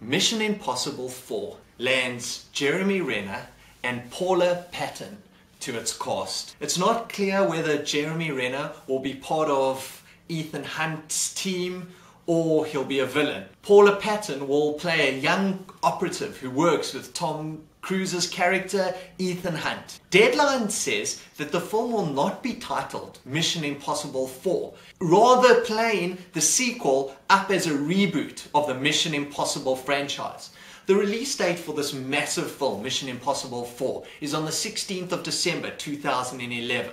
Mission Impossible 4 lands Jeremy Renner and Paula Patton to its cast. It's not clear whether Jeremy Renner will be part of Ethan Hunt's team or he'll be a villain. Paula Patton will play a young operative who works with Tom Cruise's character Ethan Hunt. Deadline says that the film will not be titled Mission Impossible 4, rather playing the sequel up as a reboot of the Mission Impossible franchise. The release date for this massive film, Mission Impossible 4, is on the 16th of December 2011.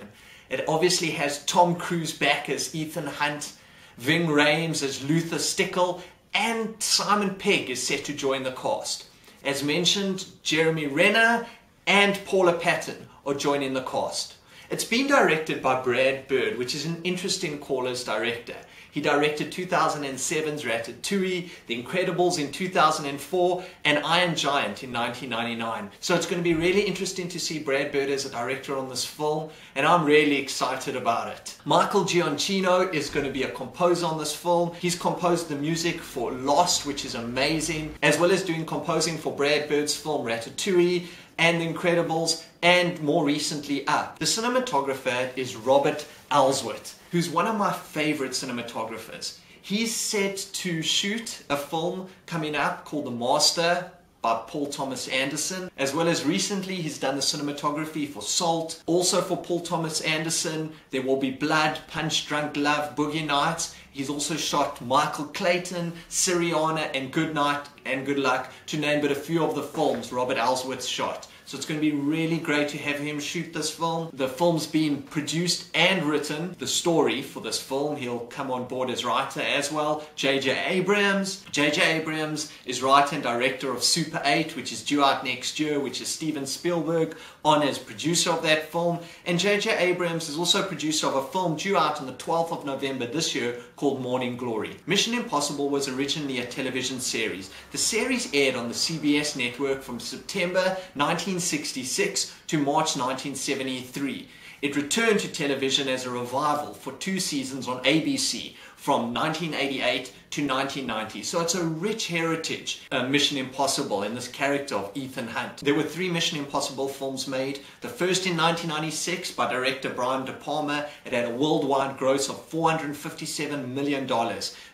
It obviously has Tom Cruise back as Ethan Hunt, Ving Rhames as Luther Stickell, and Simon Pegg is set to join the cast. As mentioned, Jeremy Renner and Paula Patton are joining the cast. It's been directed by Brad Bird, which is an interesting call as director. He directed 2007's Ratatouille, The Incredibles in 2004, and Iron Giant in 1999. So it's going to be really interesting to see Brad Bird as a director on this film, and I'm really excited about it. Michael Giacchino is going to be a composer on this film. He's composed the music for Lost, which is amazing, as well as doing composing for Brad Bird's film Ratatouille and The Incredibles, and more recently Up. The cinematographer is Robert Elswit, who's one of my favorite cinematographers. He's set to shoot a film coming up called The Master by Paul Thomas Anderson, as well as recently he's done the cinematography for Salt. Also for Paul Thomas Anderson, there will be Blood, Punch Drunk Love, Boogie Nights. He's also shot Michael Clayton, Syriana, and Good Night and Good Luck, to name but a few of the films Robert Elswit's shot. So it's going to be really great to have him shoot this film. The film's been produced and written, the story for this film. He'll come on board as writer as well. J.J. Abrams. J.J. Abrams is writer and director of Super 8, which is due out next year, which is Steven Spielberg on as producer of that film. And J.J. Abrams is also producer of a film due out on the 12th of November this year called Morning Glory. Mission Impossible was originally a television series. The series aired on the CBS network from September 1966 to March 1973. It returned to television as a revival for 2 seasons on ABC from 1988 to 1990. So it's a rich heritage, Mission Impossible, in this character of Ethan Hunt. There were 3 Mission Impossible films made. The first in 1996 by director Brian De Palma. It had a worldwide gross of $457 million.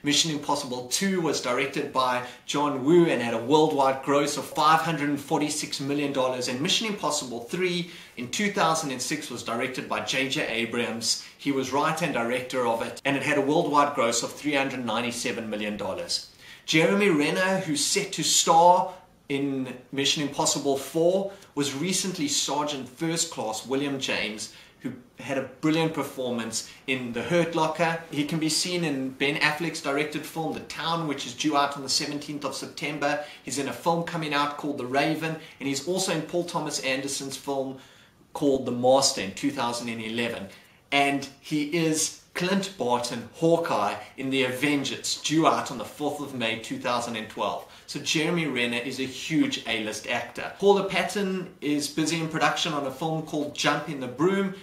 Mission Impossible 2 was directed by John Woo and had a worldwide gross of $546 million. And Mission Impossible 3 in 2006 was directed by J.J. Abrams. He was writer and director of it, and it had a worldwide gross of $397 million. Jeremy Renner, who's set to star in Mission Impossible 4, was recently Sergeant First Class William James, who had a brilliant performance in The Hurt Locker. He can be seen in Ben Affleck's directed film The Town, which is due out on the 17th of September. He's in a film coming out called The Raven, and he's also in Paul Thomas Anderson's film called The Master in 2011. And he is Clint Barton, Hawkeye, in the Avengers, due out on the 4th of May 2012. So Jeremy Renner is a huge A-list actor. Paula Patton is busy in production on a film called Jump in the Broom,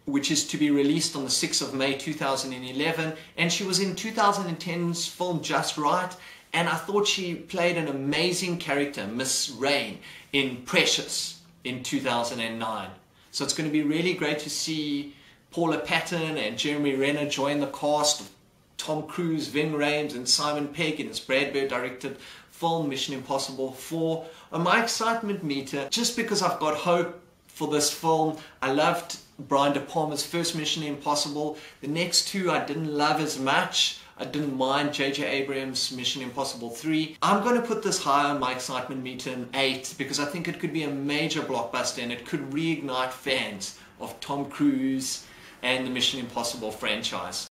which is to be released on the 6th of May 2011. And she was in 2010's film Just Right, and I thought she played an amazing character, Miss Rain, in Precious in 2009. So it's going to be really great to see Paula Patton and Jeremy Renner join the cast of Tom Cruise, Ving Rhames, and Simon Pegg in this Brad Bird directed film Mission Impossible 4. On my excitement meter, just because I've got hope for this film. I loved Brian De Palma's first Mission Impossible. The next 2 I didn't love as much. I didn't mind J.J. Abrams' Mission Impossible 3. I'm going to put this high on my excitement meter in 8 because I think it could be a major blockbuster and it could reignite fans of Tom Cruise and the Mission Impossible franchise.